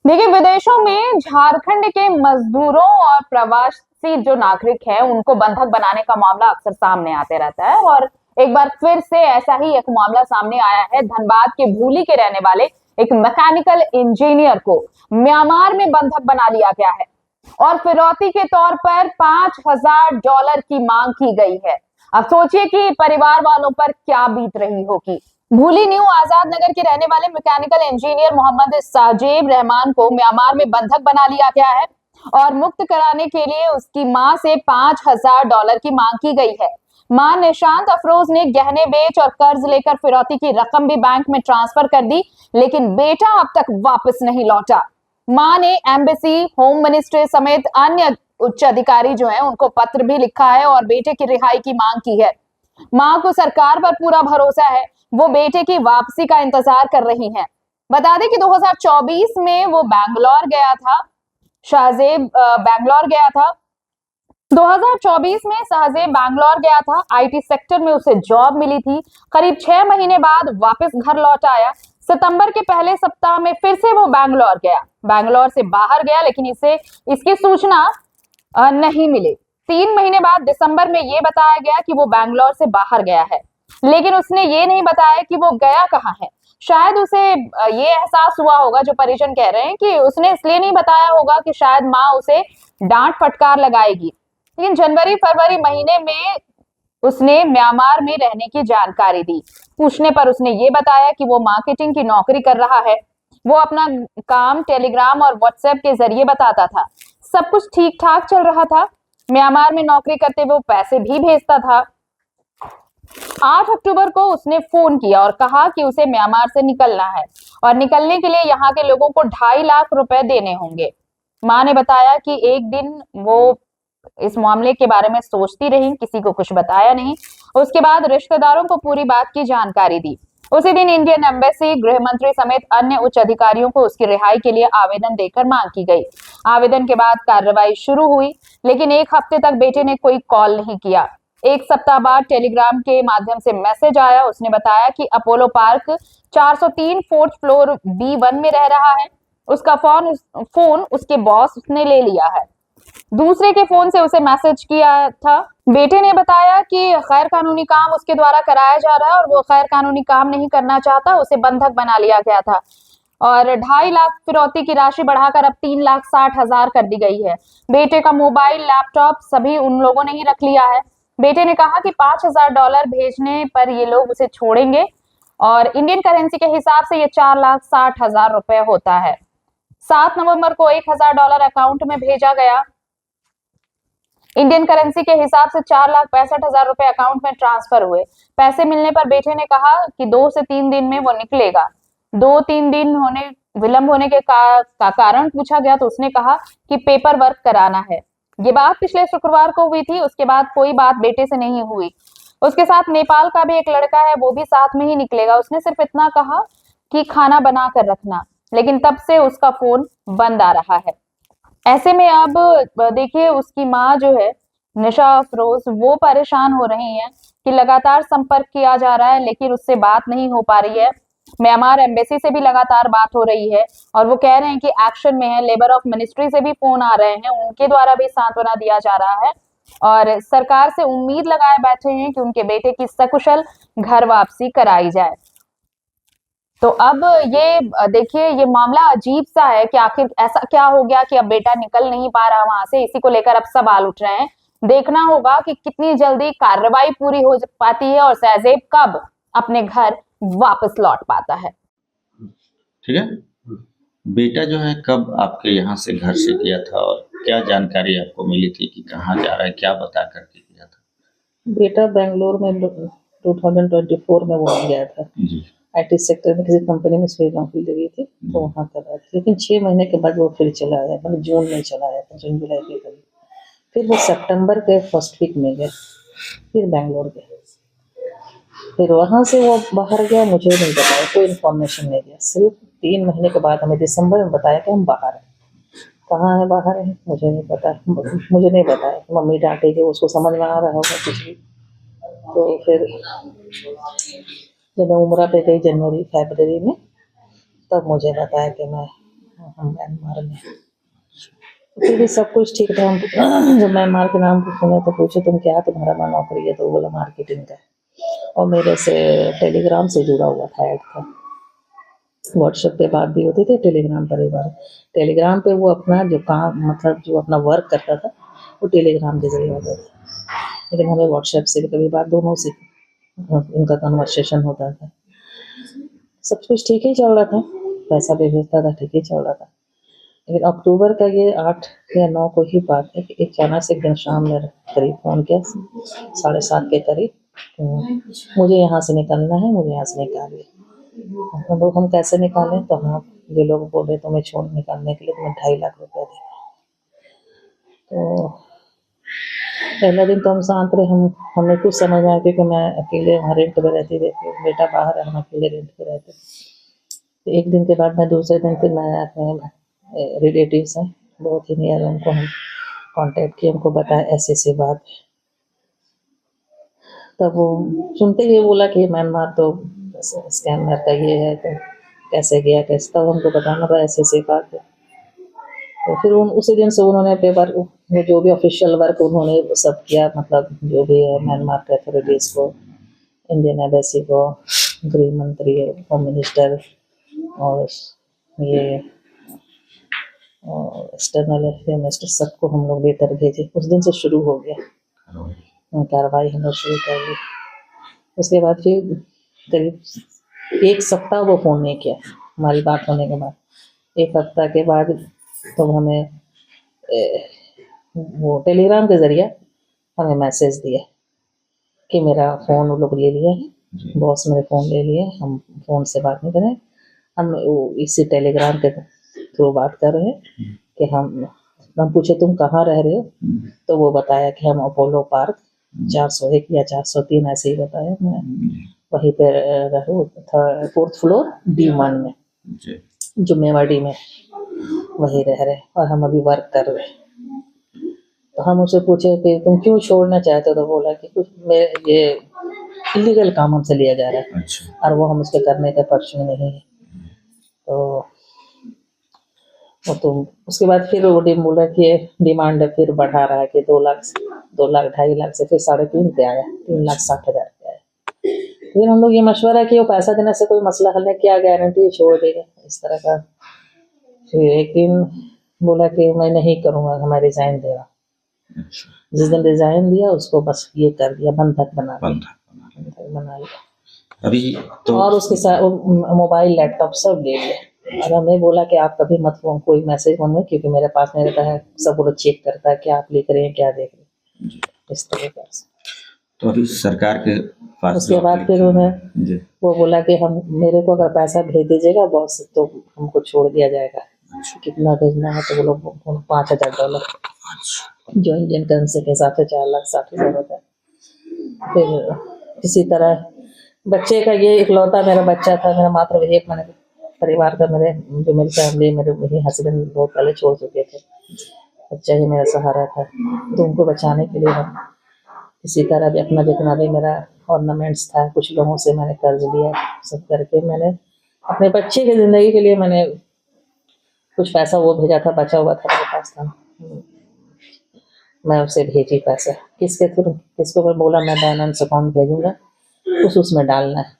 देखिए, विदेशों में झारखंड के मजदूरों और प्रवासी जो नागरिक हैं उनको बंधक बनाने का मामला अक्सर सामने आते रहता है। और एक बार फिर से ऐसा ही एक मामला सामने आया है। धनबाद के भूली के रहने वाले एक मैकेनिकल इंजीनियर को म्यांमार में बंधक बना लिया गया है और फिरौती के तौर पर $5,000 की मांग की गई है। अब सोचिए कि परिवार वालों पर क्या बीत रही होगी। भूली न्यू आजाद नगर के रहने वाले मैकेनिकल इंजीनियर मोहम्मद साजेब रहमान को म्यांमार में बंधक बना लिया गया है और मुक्त कराने के लिए उसकी मां से $5,000 की मांग की गई है। मां निशांत अफरोज ने गहने बेच और कर्ज लेकर फिरौती की रकम भी बैंक में ट्रांसफर कर दी, लेकिन बेटा अब तक वापस नहीं लौटा। मां ने एम्बेसी, होम मिनिस्ट्री समेत अन्य उच्च अधिकारी जो हैं उनको पत्र भी लिखा है और बेटे की रिहाई की मांग की है। मां को सरकार पर पूरा भरोसा है, वो बेटे की वापसी का इंतजार कर रही हैं। बता दें कि 2024 में वो बैंगलोर गया था। शाहजेब बैंगलोर गया था। 2024 में शाहजेब बैंगलोर गया था। आईटी सेक्टर में उसे जॉब मिली थी। करीब 6 महीने बाद वापस घर लौट आया। सितंबर के पहले सप्ताह में फिर से वो बैंगलोर गया। बैंगलोर से बाहर गया, लेकिन इसे इसकी सूचना नहीं मिली। 3 महीने बाद दिसंबर में ये बताया गया कि वो बैंगलोर से बाहर गया है, लेकिन उसने ये नहीं बताया कि वो गया कहाँ है। शायद उसे ये एहसास हुआ होगा, जो परिजन कह रहे हैं कि उसने इसलिए नहीं बताया होगा कि शायद माँ उसे डांट फटकार लगाएगी। लेकिन जनवरी फरवरी महीने में उसने म्यांमार में रहने की जानकारी दी। पूछने पर उसने ये बताया कि वो मार्केटिंग की नौकरी कर रहा है। वो अपना काम टेलीग्राम और व्हाट्सएप के जरिए बताता था। सब कुछ ठीक ठाक चल रहा था। म्यांमार में नौकरी करते हुए वो पैसे भी भेजता था। 8 अक्टूबर को उसने फोन किया और कहा कि उसे म्यांमार से निकलना है और निकलने के लिए यहाँ के लोगों को 2.5 लाख रुपए देने होंगे। माँ ने बताया कि एक दिन वो इस मामले के बारे में सोचती रही, किसी को कुछ बताया नहीं। उसके बाद रिश्तेदारों को पूरी बात की जानकारी दी। उसी दिन इंडियन एम्बेसी, गृह मंत्री समेत अन्य उच्च अधिकारियों को उसकी रिहाई के लिए आवेदन देकर मांग की गई। आवेदन के बाद कार्रवाई शुरू हुई, लेकिन एक हफ्ते तक बेटे ने कोई कॉल नहीं किया। एक सप्ताह बाद टेलीग्राम के माध्यम से मैसेज आया। उसने बताया कि Apollo park 403 fourth floor B1 में रह रहा है। उसका फोन उसके बॉस ने ले लिया है। दूसरे के फोन से उसे मैसेज किया था। बेटे ने बताया कि गैर कानूनी काम उसके द्वारा कराया जा रहा है और वो गैर कानूनी काम नहीं करना चाहता। उसे बंधक बना लिया गया था और 2.5 लाख फिरौती की राशि बढ़ाकर अब 3,60,000 कर दी गई है। बेटे का मोबाइल, लैपटॉप सभी उन लोगों ने ही रख लिया है। बेटे ने कहा कि $5,000 भेजने पर ये लोग उसे छोड़ेंगे और इंडियन करेंसी के हिसाब से ये 4,60,000 रुपए होता है। 7 नवंबर को $1,000 अकाउंट में भेजा गया। इंडियन करेंसी के हिसाब से 4,65,000 रुपए अकाउंट में ट्रांसफर हुए। पैसे मिलने पर बेटे ने कहा कि 2 से 3 दिन में वो निकलेगा। 2-3 दिन होने विलंब होने के का कारण पूछा गया तो उसने कहा कि पेपर वर्क कराना है। ये बात पिछले शुक्रवार को हुई थी। उसके बाद कोई बात बेटे से नहीं हुई। उसके साथ नेपाल का भी एक लड़का है, वो भी साथ में ही निकलेगा। उसने सिर्फ इतना कहा कि खाना बना कर रखना, लेकिन तब से उसका फोन बंद आ रहा है। ऐसे में अब देखिए, उसकी माँ जो है निशा अफरोज, वो परेशान हो रही हैं कि लगातार संपर्क किया जा रहा है लेकिन उससे बात नहीं हो पा रही है। म्यांमार एम्बेसी से भी लगातार बात हो रही है और वो कह रहे हैं कि एक्शन में है। लेबर ऑफ मिनिस्ट्री से भी फोन आ रहे हैं, उनके द्वारा भी सांत्वना दिया जा रहा है और सरकार से उम्मीद लगाए बैठे हैं कि उनके बेटे की सकुशल घर वापसी कराई जाए। तो अब ये देखिए, ये मामला अजीब सा है कि आखिर ऐसा क्या हो गया कि अब बेटा निकल नहीं पा रहा वहां से। इसी को लेकर अब सवाल उठ रहे हैं। देखना होगा कि कितनी जल्दी कार्रवाई पूरी हो पाती है और सहजेब कब अपने घर वापस लौट पाता है। ठीक है। बेटा जो है कब आपके यहाँ से घर से गया था और क्या जानकारी आपको मिली थी कि कहाँ जा रहा है, क्या बता करके गया था? बेटा बेंगलोर में 2024 में वो गया था। जी। आईटी सेक्टर में किसी कंपनी में उसकी नौकरी लगी थी, तो वहाँ कर रहा था। लेकिन 6 महीने के बाद वो फिर चला आया, मतलब जून में चला आया था, जून जुलाई के करीब। फिर वो सितंबर के फर्स्ट वीक में गया, फिर बेंगलोर गया। फिर वहाँ से वो बाहर गया, मुझे नहीं बताया, कोई इन्फॉर्मेशन नहीं दिया। सिर्फ 3 महीने के बाद हमें दिसंबर में बताया कि हम बाहर हैं। कहाँ है बाहर है मुझे नहीं पता, मुझे नहीं बताया। मम्मी डांटेगी, उसको समझ में आ रहा होगा कुछ भी। तो फिर जब मैं उम्रा पे गई जनवरी फरवरी में, तब मुझे बताया कि मैं हम म्यांमार में। फिर भी सब कुछ ठीक था। हम जब म्यांमार के नाम को सुने तो पूछे तुम क्या तुम्हारा वहाँ नौकरी है, तो वो बोला मार्केटिंग का है। और मेरे से टेलीग्राम से जुड़ा हुआ था, ऐड था। व्हाट्सएप पे बात भी होती थी, टेलीग्राम पर भी बात। टेलीग्राम पे वो अपना जो काम मतलब जो अपना वर्क करता था वो टेलीग्राम के जरिए होता था, लेकिन हमें व्हाट्सएप से भी कभी बात, दोनों से उनका कन्वर्सेशन होता था। सब कुछ ठीक ही चल रहा था, पैसा भी भेजता था, ठीक ही चल रहा था। लेकिन अक्टूबर का ये 8 या 9 को ही बात है कि अचानक से एक दिन शाम में करीब फ़ोन किया 7:30 के करीब, तो मुझे यहाँ से निकलना है, मुझे यहाँ से निकालिए। हम लोग हम कैसे निकालें, तो हाँ ये लोग बोल रहे तुम्हें छोड़ निकालने के लिए तुम्हें 2.5 लाख रुपये देना। तो पहला दिन तो हम शांत रहे, हमें कुछ समझ में आया क्योंकि मैं अकेले वहाँ रेंट पे रहती थी, बेटा बाहर है, हम अकेले रेंट पे रहते। तो एक दिन के बाद मैं दूसरे दिन फिर मैं अपने रिलेटिव्स हैं बहुत ही नियर, उनको हम कांटेक्ट किए, उनको बताया ऐसे बात। तब वो सुनते ही बोला कि म्यांमार तो स्कैमर का ये है, तो कैसे गया कैसे, तब हमको बताना पड़ा ऐसे बात है। तो फिर उसी दिन से उन्होंने पेपर वो जो भी ऑफिशियल वर्क उन्होंने सब किया, मतलब जो भी है म्यांमार के अथॉरिटीज़ को, इंडियन एम्बेसी को, गृह मंत्री, होम मिनिस्टर और ये एक्सटर्नल अफेयर मिनिस्टर, सबको हम लोग लेटर भेजे। उस दिन से शुरू हो गया कार्रवाई, हम लोग शुरू कर दी। उसके बाद फिर करीब 1 सप्ताह वो फ़ोन नहीं किया हमारी बात होने के बाद। 1 हफ्ता के बाद तो हमें वो टेलीग्राम के ज़रिए हमें मैसेज दिया कि मेरा फ़ोन वो लोग ले लिया है, बॉस मेरे फ़ोन ले लिए, हम फ़ोन से बात नहीं करें, हम इसी टेलीग्राम के थ्रू बात कर रहे हैं कि हम पूछे तुम कहाँ रह रहे हो, तो वो बताया कि हम अपोलो पार्क 401 या 403 ऐसे ही बताया, मैं वहीं पर रहूँ, 4th फ्लोर D1 में, जो मेवाड़ी में वहीं रह रहे, और हम अभी वर्क कर रहे। तो हम उससे पूछे कि तुम क्यों छोड़ना चाहते हो, तो बोला कि कुछ मेरे ये इलीगल काम हमसे लिया जा रहा है। अच्छा। और वो हम उसके करने के पक्ष में नहीं है। तो उसके बाद फिर वो बोला कि डिमांड फिर बढ़ा रहा है कि 2 लाख 2.5 लाख से फिर 3.5 पे आया, 3,60,000 पे आया। फिर हम लोग ये मशवरा किया, वो पैसा देने से कोई मसला हल है, क्या गारंटी छोड़ देगा इस तरह का। फिर एक दिन बोला कि मैं नहीं करूँगा, मैं रिज़ाइन दे रहा। जिस दिन रिज़ाइन दिया उसको बस ये कर दिया, बंधक बना लिया अभी तो। और उसके साथ मोबाइल लैपटॉप सब ले लिया। और हमें बोला कि आप कभी मत कोई मैसेज मंगवाए, क्योंकि मेरे पास नहीं रहता है, सब वो चेक करता है कि आप लिख रहे हैं क्या देख रहे हैं, इस तरीके से। तो अभी सरकार के पास उसके बाद फिर उन्हें वो बोला कि हम मेरे को अगर पैसा भेज दीजिएगा बॉस, तो हमको छोड़ दिया जाएगा। कितना भेजना है, तो वो लोग $5,000, जो इंडियन करेंसी के हिसाब से 4,60,000 होता है। फिर इसी तरह बच्चे का ये इकलौता मेरा बच्चा था, मेरा मात्र एक मैंने परिवार का, मेरे फैमिली, मेरे हस्बैंड बहुत पहले छोड़ चुके थे, बच्चा ही मेरा सहारा था। तो उनको बचाने के लिए हम इसी तरह भी अपना जितना भी मेरा ऑर्नामेंट्स था, कुछ लोगों से मैंने कर्ज लिया, सब करके मैंने अपने बच्चे की ज़िंदगी के लिए मैंने कुछ पैसा वो भेजा था, बचा हुआ था मेरे पास था, मैं उसे भेजी पैसा। किसके थ्रू, किसको मैं बोला मैं बैलेंस अकाउंट भेजूँगा, उसमें डालना है।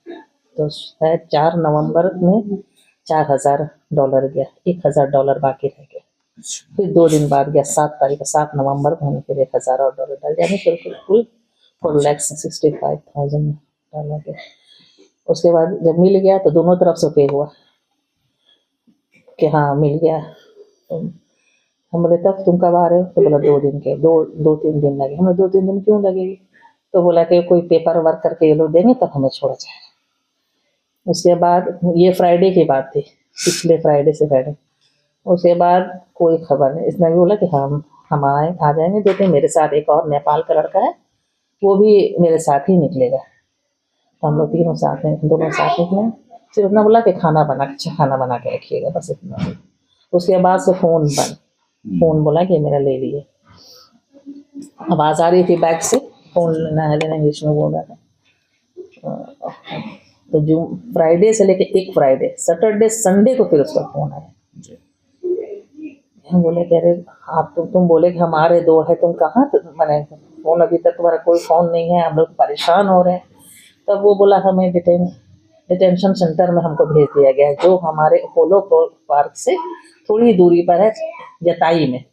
तो शायद 4 नवंबर में $4,000 गया, $1,000 बाकी रह गया। फिर 2 दिन बाद गया, 7 नवंबर को हमने फिर $1,000 डाल, यानी कुल $4,65,000 गया। उसके बाद जब मिल गया तो दोनों तरफ से पे हुआ कि हाँ मिल गया। तो हम बोले तब तुम कब आ रहे हो, तो बोला 2-3 दिन लगे। हमें 2-3 दिन क्यों लगेगी, तो बोला कि कोई पेपर वर्क करके ये लोग देंगे तब हमें छोड़ा जाएगा। उसके बाद ये फ्राइडे की बात थी, पिछले फ्राइडे से फ्राइडे। उसके बाद कोई खबर नहीं, इसने भी बोला कि हम आ जाएंगे 2 दिन, मेरे साथ एक और नेपाल का लड़का है, वो भी मेरे साथ ही निकलेगा। तो हम लोग दोनों साथ निकले। सिर्फ इतना बोला कि खाना बना के रखिएगा, बस इतना। उसके बाद से फ़ोन बोला कि मेरा ले लिए। आवाज़ आ रही थी बैग से, फ़ोन लेना इंग्लिश में बोल रहा था। तो जो फ्राइडे से लेके एक फ्राइडे, सैटरडे संडे को फिर उसका फ़ोन आया हम बोले कि अरे आप तुम बोले कि हमारे 2 है, तुम कहाँ मैंने फ़ोन अभी तक तुम्हारा कोई फ़ोन नहीं है, हम लोग परेशान हो रहे हैं। तब वो बोला हमें डिटेंशन सेंटर में हमको भेज दिया गया है, जो हमारे अपोलो पार्क से थोड़ी दूरी पर है, जताई में।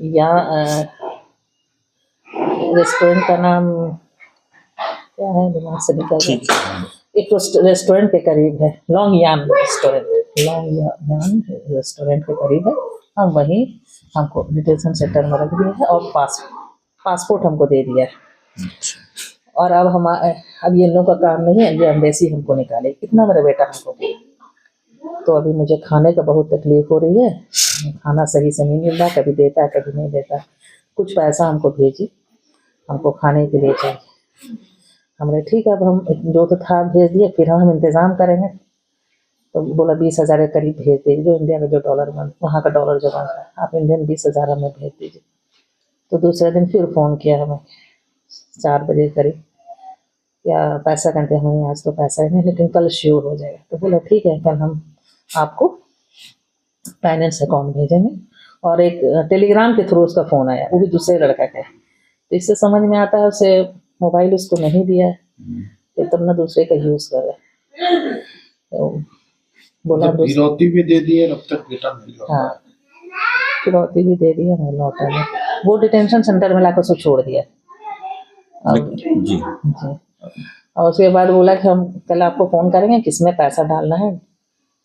यहाँ रेस्टोरेंट का नाम क्या है, दिमाग से निकल गया। ठीक है। एक रेस्टोरेंट के करीब है, लॉन्ग यान रेस्टोरेंट के करीब है। हम वहीं हमको डिटेंशन सेंटर में रख दिया है और पासपोर्ट हमको दे दिया है। और अब ये लोगों का काम नहीं है, ये एम्बेसी हमको निकाले, कितना मेरा बेटा हमको दे। तो अभी मुझे खाने का बहुत तकलीफ हो रही है, खाना सही से नहीं मिल रहा, कभी देता है कभी नहीं देता। कुछ पैसा हमको भेजिए, हमको खाने के लिए चाहिए। हमने ठीक है, अब हम जो तो था भेज दिए, फिर हम इंतज़ाम करेंगे। तो बोला 20,000 के करीब भेज दीजिए, जो इंडिया का जो डॉलर वहाँ का डॉलर जो बनता है, आप इंडियन 20,000 हमें भेज दीजिए। तो दूसरे दिन फिर फ़ोन किया हमें 4 बजे करीब, या पैसा कहते हमें आज तो पैसा ही नहीं, लेकिन कल श्योर हो जाएगा। तो बोला ठीक है, कल हम आपको फाइनेंस अकाउंट भेजेंगे। और एक टेलीग्राम के थ्रू उसका फ़ोन आया, वो भी दूसरे लड़का का है। तो इससे समझ में आता है उसे मोबाइल उसको नहीं दिया है, तो तब ना दूसरे का यूज़ कर रहा है। तो बोला फिरौती भी दे दी है, अब तक बेटा नहीं लौटा। हाँ, फिरौती भी दे दी है, मैं लौटा नहीं। वो डिटेंशन सेंटर में लाकर उसको छोड़ दिया। अब जी। जी, और उसके बाद बोला कि हम कल आपको फ़ोन करेंगे, किसमें पैसा डालना है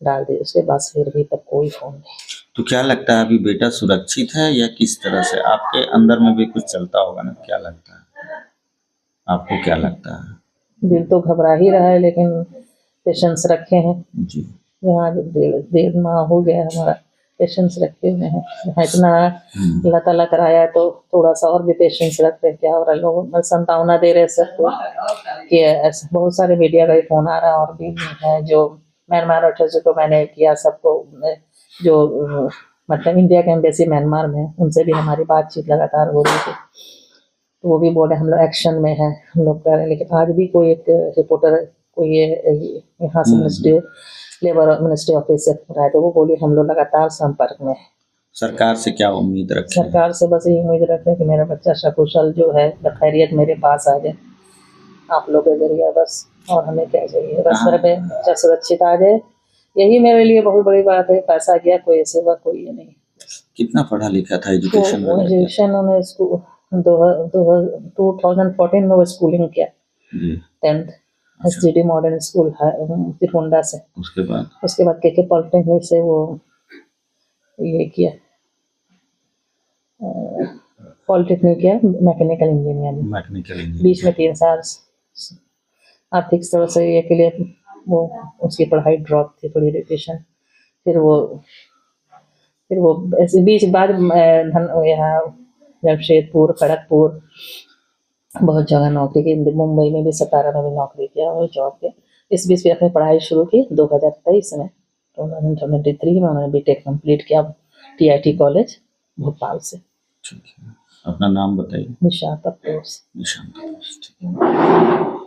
डाल दिए। उसके बाद फिर भी तब कोई फ़ोन नहीं। तो क्या लगता है अभी बेटा सुरक्षित है या किस तरह से? आपके अंदर में भी कुछ चलता होगा ना, क्या लगता है आपको, क्या लगता है? दिल तो घबरा ही रहा है, लेकिन पेशेंस रखे हैं। जी। यहाँ 1.5 माह हो गया हमारा, पेशेंस रखे हुए हैं। यहाँ इतना अल्लाह ताला कराया है, तो थोड़ा सा और भी पेशेंस रखते। क्या हो रहा है, लोग संतावना दे रहे सबको कि ऐसा। बहुत सारे मीडिया का भी फ़ोन आ रहा है, और भी है जो म्यांमार अटैची को मैंने किया सबको, जो मतलब इंडिया के एम्बेसी म्यांमार में, उनसे भी हमारी बातचीत लगातार हो रही थी। तो वो भी बोले हम लोग एक्शन में हैं, हम लोग कर रहे हैं। लेकिन आज भी कोई एक रिपोर्टर कोई यहाँ से मिनिस्ट्री ऑफिस से आए, तो वो बोली हम लोग लगातार संपर्क में हैं। सरकार से क्या उम्मीद रखें? सरकार से बस यही उम्मीद रखें कि मेरा बच्चा सकुशल जो है खैरियत मेरे पास आ जाए, आप लोग के जरिए बस। और हमें क्या चाहिए, बस मेरा बच्चा सुरक्षित आ जाए, यही मेरे लिए बहुत बड़ी बात है। पैसा गया कोई सेवा कोई ये नहीं। कितना पढ़ा लिखा था, एजुकेशन वो एजुकेशन उन्होंने 2014 में वो स्कूलिंग किया, 10th SGD मॉडर्न स्कूल है तिरहुंडा से। उसके बाद KK पॉलिटेक्निक से वो ये किया, पॉलिटेक्निक किया, मैकेनिकल इंजीनियरिंग। बीच में 3 साल आर्थिक तरह से ये के लिए वो उसकी पढ़ाई ड्रॉप थी, थोड़ी डिप्रेशन। फिर वो ऐसे बीच बाद यहाँ जमशेदपुर, खड़गपुर, बहुत जगह नौकरी की। मुंबई में भी 17 में भी नौकरी किया और जॉब के। इस बीच भी अपनी पढ़ाई शुरू की 2023 में। 2023 में उन्होंने BTech कंप्लीट किया TIT कॉलेज भोपाल से। ठीक है, अपना नाम बताइए। निशांत अफरोज। निशांत अफरोज, ठीक है।